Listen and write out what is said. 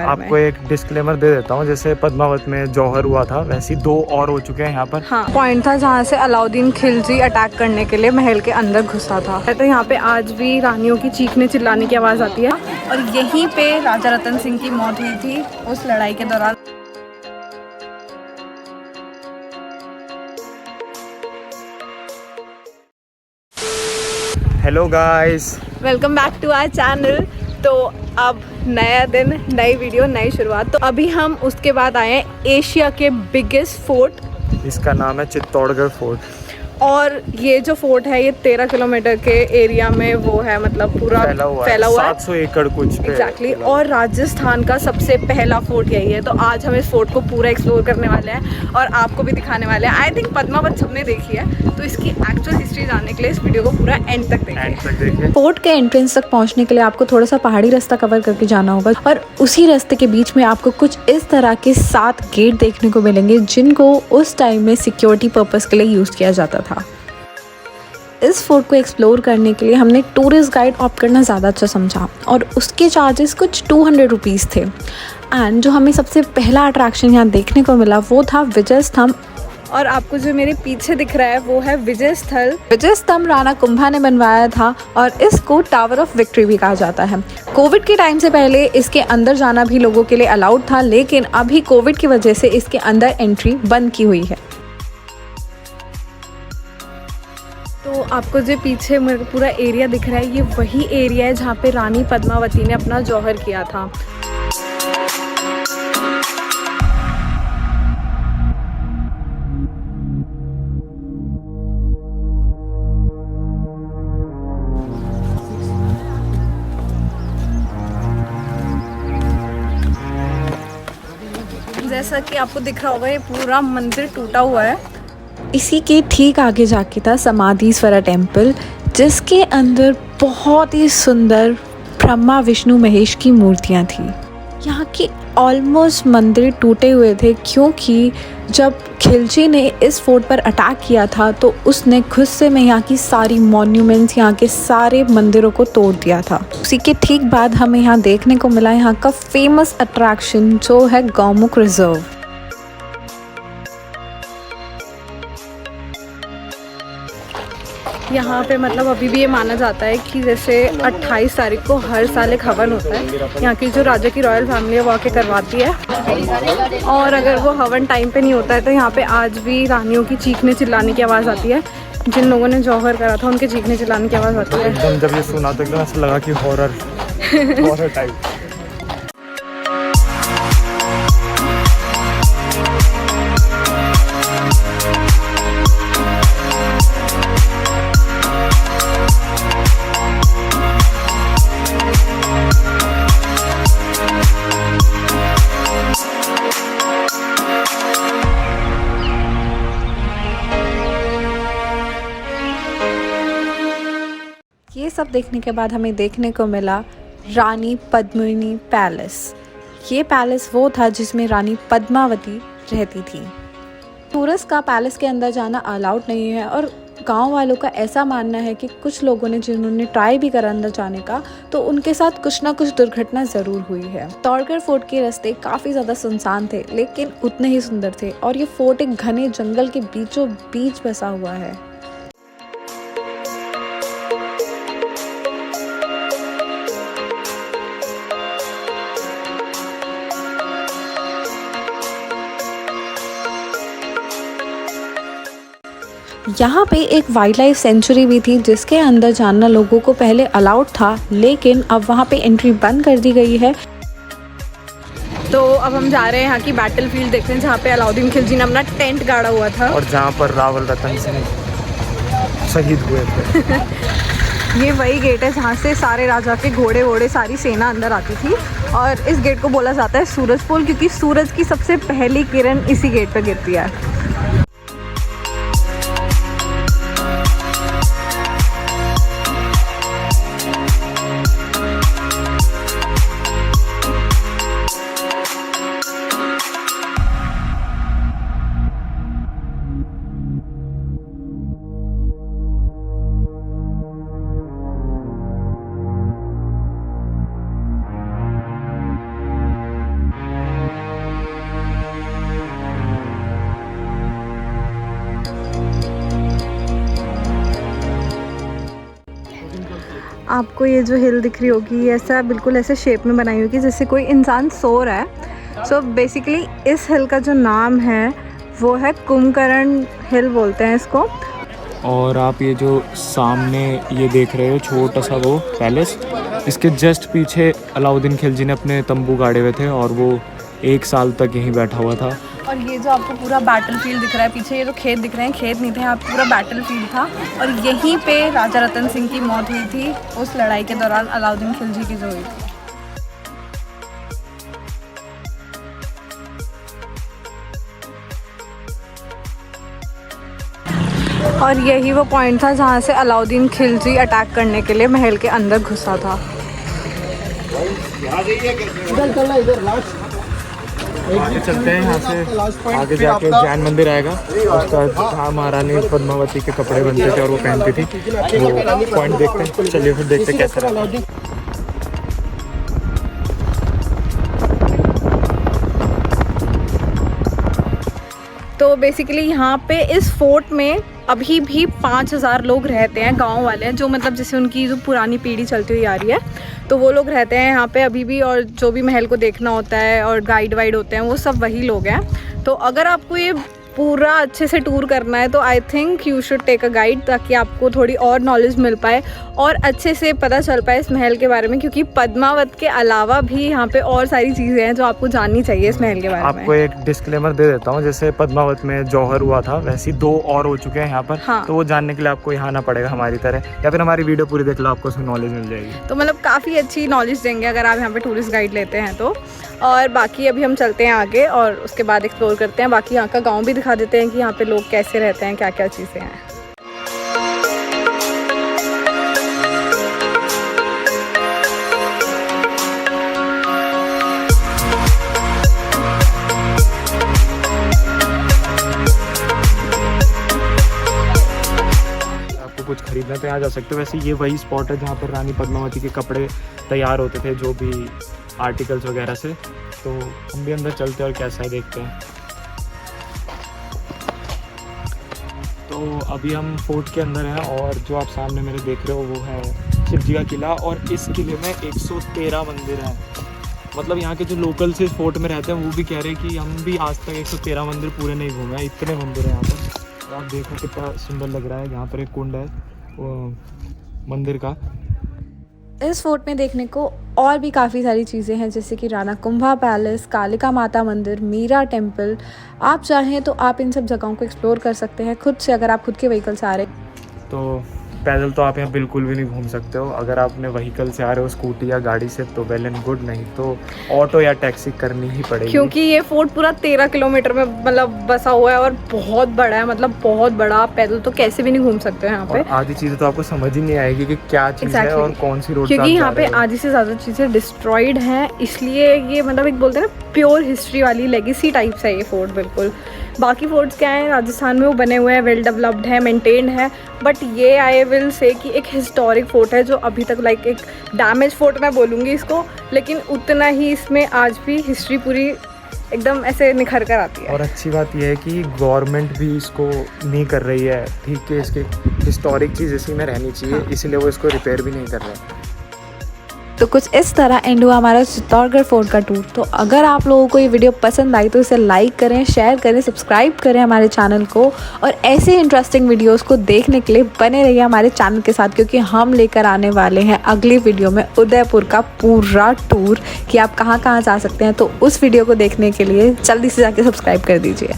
बारे में। आपको एक डिस्क्लेमर दे देता हूँ, जैसे पद्मावत में जौहर हुआ था वैसे 2 और हो चुके हैं यहाँ पर। हाँ, पॉइंट था जहाँ से अलाउद्दीन खिलजी अटैक करने के लिए महल के अंदर घुसा था। तो यहाँ पे आज भी रानियों की चीखने चिल्लाने की आवाज़ आती है और यहीं पे राजा रतन सिंह की मौत हुई थी उस लड़ाई के दौरान। Hello guys, welcome back to our channel. तो अब नया दिन, नई वीडियो, नई शुरुआत। तो अभी हम उसके बाद आए हैं एशिया के बिगेस्ट फोर्ट। इसका नाम है चित्तौड़गढ़ फोर्ट। और ये जो फोर्ट है ये 13 किलोमीटर के एरिया में वो है, मतलब पूरा फैला हुआ है 700 एकड़ कुछ पे। एग्जैक्टली। और राजस्थान का सबसे पहला फोर्ट यही है। तो आज हम इस फोर्ट को पूरा एक्सप्लोर करने वाले हैं और आपको भी दिखाने वाले हैं। आई थिंक पद्मावत सबने देखी है, तो इसकी एक्चुअल हिस्ट्री जानने के लिए इस वीडियो को पूरा एंड तक देखिए। फोर्ट के एंट्रेंस तक पहुंचने के लिए आपको थोड़ा सा पहाड़ी रास्ता कवर करके जाना होगा और उसी रास्ते के बीच में आपको कुछ इस तरह के 7 गेट देखने को मिलेंगे जिनको उस टाइम में सिक्योरिटी पर्पस के लिए यूज़ किया जाता था। इस फोर्ट को एक्सप्लोर करने के लिए हमने टूरिस्ट गाइड ऑप्ट करना ज़्यादा अच्छा समझा और उसके चार्जेस कुछ 200 रुपीज़ थे। एंड जो हमें सबसे पहला अट्रैक्शन यहाँ देखने को मिला वो था विजय स्तंभ। और आपको जो मेरे पीछे दिख रहा है वो है विजय स्थल। विजय स्तंभ राणा कुंभा ने बनवाया था और इसको टावर ऑफ विक्ट्री भी कहा जाता है। कोविड के टाइम से पहले इसके अंदर जाना भी लोगों के लिए अलाउड था, लेकिन अभी कोविड की वजह से इसके अंदर एंट्री बंद की हुई है। तो आपको जो पीछे मेरे को पूरा एरिया दिख रहा है ये वही एरिया है जहाँ पे रानी पद्मावती ने अपना जौहर किया था। जैसा कि आपको दिख रहा होगा ये पूरा मंदिर टूटा हुआ है। इसी के ठीक आगे जाके था समाधीश्वरा टेम्पल, जिसके अंदर बहुत ही सुंदर ब्रह्मा विष्णु महेश की मूर्तियां थी। यहाँ के ऑलमोस्ट मंदिर टूटे हुए थे क्योंकि जब खिलजी ने इस फोर्ट पर अटैक किया था तो उसने गुस्से में यहाँ की सारी मॉन्यूमेंट्स, यहाँ के सारे मंदिरों को तोड़ दिया था। उसी के ठीक बाद हमें यहाँ देखने को मिला यहाँ का फेमस अट्रैक्शन जो है गौमुख रिजर्व। यहाँ पे मतलब अभी भी ये माना जाता है कि जैसे 28 तारीख को हर साल एक हवन होता है। यहाँ की जो राजा की रॉयल फैमिली है वो आके करवाती है और अगर वो हवन टाइम पे नहीं होता है तो यहाँ पे आज भी रानियों की चीखने चिल्लाने की आवाज़ आती है। जिन लोगों ने जौहर करा था उनके चीखने चिल्लाने की आवाज़ आती है। एकदम जब ये सुना तो एकदम ऐसा लगा कि हॉरर टाइप। ये सब देखने के बाद हमें देखने को मिला रानी पद्मिनी पैलेस। ये पैलेस वो था जिसमें रानी पद्मावती रहती थी। टूरिस्ट का पैलेस के अंदर जाना अलाउड नहीं है और गांव वालों का ऐसा मानना है कि कुछ लोगों ने जिन्होंने ट्राई भी करा अंदर जाने का तो उनके साथ कुछ ना कुछ दुर्घटना ज़रूर हुई है। चित्तौड़गढ़ फोर्ट के रास्ते काफ़ी ज़्यादा सुनसान थे लेकिन उतने ही सुंदर थे और ये फोर्ट एक घने जंगल के बीचों बीच बसा हुआ है। यहाँ पे एक वाइल्ड लाइफ सेंचुरी भी थी जिसके अंदर जानना लोगों को पहले अलाउड था, लेकिन अब वहाँ पे एंट्री बंद कर दी गई है। तो अब हम जा रहे हैं यहाँ की बैटल फील्ड देखते हैं जहाँ पे अलाउद्दीन खिलजी ने अपना टेंट गाड़ा हुआ था और जहाँ पर रावल रतन सिंह शहीद हुए थे। ये वही गेट है जहाँ से सारे राजा के घोड़े वोड़े सारी सेना अंदर आती थी और इस गेट को बोला जाता है सूरज पोल क्योंकि सूरज की सबसे पहली किरण इसी गेट पर गिरती है। आपको ये जो हिल दिख रही होगी ऐसा बिल्कुल ऐसे शेप में बनाई होगी जैसे कोई इंसान सो रहा है। सो बेसिकली इस हिल का जो नाम है वो है कुंभकर्ण हिल बोलते हैं इसको। और आप ये जो सामने ये देख रहे हो छोटा सा वो पैलेस, इसके जस्ट पीछे अलाउद्दीन खिलजी ने अपने तंबू गाड़े हुए थे और वो 1 साल तक यहीं बैठा हुआ था। और ये जो आपको पूरा बैटल फील्ड दिख रहा है पीछे, ये जो खेत दिख रहे हैं खेत नहीं थे, यहाँ पूरा बैटल फील्ड था और यहीं पे राजा रतन सिंह की मौत हुई थी उस लड़ाई के दौरान अलाउद्दीन खिलजी की जो हुई थी। और यही वो पॉइंट था जहाँ से अलाउद्दीन खिलजी अटैक करने के लिए महल के अंदर घुसा था। आगे चलते हैं यहाँ से, आगे जाके जैन मंदिर आएगा, उसका जहाँ महारानी पद्मावती के कपड़े बनते थे और वो पहनती थी, वो पॉइंट देखते हैं। चलिए फिर देखते हैं कैसा रहा। तो बेसिकली यहाँ पे इस फोर्ट में अभी भी 5000 लोग रहते हैं, गांव वाले हैं जो मतलब जैसे उनकी जो पुरानी पीढ़ी चलती हुई आ रही है तो वो लोग रहते हैं यहाँ पे अभी भी। और जो भी महल को देखना होता है और गाइड वाइड होते हैं वो सब वही लोग हैं। तो अगर आपको ये पूरा अच्छे से टूर करना है तो I think you should take a guide, ताकि आपको थोड़ी और नॉलेज मिल पाए और अच्छे से पता चल पाए इस महल के बारे में, क्योंकि पद्मावत के अलावा भी यहाँ पे और सारी चीज़ें हैं जो आपको जाननी चाहिए इस महल के बारे में। आपको एक डिस्क्लेमर दे देता हूँ, जैसे पद्मावत में जौहर हुआ था वैसे 2 और हो चुके हैं यहाँ पर। हाँ। तो वो जानने के लिए आपको यहाँ आना पड़ेगा हमारी तरह, या फिर हमारी वीडियो पूरी देख लो, आपको उसमें नॉलेज मिल जाएगी। तो मतलब काफ़ी अच्छी नॉलेज देंगे अगर आप यहाँ पे टूरिस्ट गाइड लेते हैं तो। और बाकी अभी हम चलते हैं आगे और उसके बाद एक्सप्लोर करते हैं, बाकी यहाँ का गांव भी दिखा देते हैं कि यहाँ पे लोग कैसे रहते हैं, क्या क्या चीज़ें हैं। आपको कुछ खरीदना तो यहाँ जा सकते हो। वैसे ये वही स्पॉट है जहाँ पर रानी पद्मावती के कपड़े तैयार होते थे, जो भी आर्टिकल्स वगैरह से। तो हम भी अंदर चलते हैं और कैसा है देखते हैं। तो अभी हम फोर्ट के अंदर हैं और जो आप सामने मेरे देख रहे हो वो है शिव जी का किला, और इस किले में 113 मंदिर हैं। मतलब यहाँ के जो लोकल्स इस फोर्ट में रहते हैं वो भी कह रहे हैं कि हम भी आज तक 113 मंदिर पूरे नहीं घूमे हैं, इतने मंदिर हैं यहाँ पर। तो आप देखो कितना सुंदर लग रहा है। यहाँ पर एक कुंड है वो मंदिर का। इस फोर्ट में देखने को और भी काफ़ी सारी चीज़ें हैं, जैसे कि राणा कुंभा पैलेस, कालिका माता मंदिर, मीरा टेम्पल। आप चाहें तो आप इन सब जगहों को एक्सप्लोर कर सकते हैं खुद से, अगर आप खुद के व्हीकल से आ रहे हैं। तो पैदल तो आप यहाँ बिल्कुल भी नहीं घूम सकते हो। अगर आपने व्हीकल से आ रहे हो, स्कूटी या गाड़ी से, तो वेल एंड गुड, नहीं तो ऑटो या टैक्सी करनी ही पड़ेगी। क्योंकि ये फोर्ट पूरा 13 किलोमीटर में मतलब बसा हुआ है और बहुत बड़ा है, मतलब बहुत बड़ा। आप पैदल तो कैसे भी नहीं घूम सकते हो यहाँ पे। आधी चीज़ें तो आपको समझ ही नहीं आएगी कि क्या चीज़ है और कौन सी रोड, क्योंकि यहाँ पे आधी से ज़्यादा चीज़ें डिस्ट्रॉयड हैं, इसलिए ये मतलब एक बोलते हैं ना प्योर हिस्ट्री वाली लेगेसी टाइप्स है ये फोर्ट बिल्कुल। बाकी फोर्ट्स क्या हैं राजस्थान में, वो बने हुए हैं, वेल डेवलप्ड है, मेंटेन्ड है, बट ये आई विल से कि एक हिस्टोरिक फोर्ट है जो अभी तक लाइक एक डैमेज फोर्ट मैं बोलूँगी इसको, लेकिन उतना ही इसमें आज भी हिस्ट्री पूरी एकदम ऐसे निखर कर आती है। और अच्छी बात यह है कि गवर्नमेंट भी इसको नहीं कर रही है, ठीक है, इसकी हिस्टोरिक चीज़ इसी में रहनी चाहिए। हाँ। इसलिए वो इसको रिपेयर भी नहीं कर रहे हैं। तो कुछ इस तरह एंड हुआ हमारा चित्तौड़गढ़ फोर्ट का टूर। तो अगर आप लोगों को ये वीडियो पसंद आई तो इसे लाइक करें, शेयर करें, सब्सक्राइब करें हमारे चैनल को, और ऐसे इंटरेस्टिंग वीडियोस को देखने के लिए बने रहिए हमारे चैनल के साथ, क्योंकि हम लेकर आने वाले हैं अगली वीडियो में उदयपुर का पूरा टूर कि आप कहाँ कहाँ जा सकते हैं। तो उस वीडियो को देखने के लिए जल्दी से जाके सब्सक्राइब कर दीजिए।